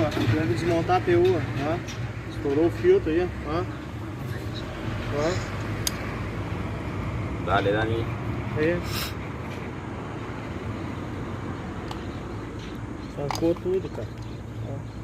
Deve desmontar a PU, ó. Estourou o filtro aí, ó. Ó. Dale, Dani. Aí. Tancou tudo, cara. Ó.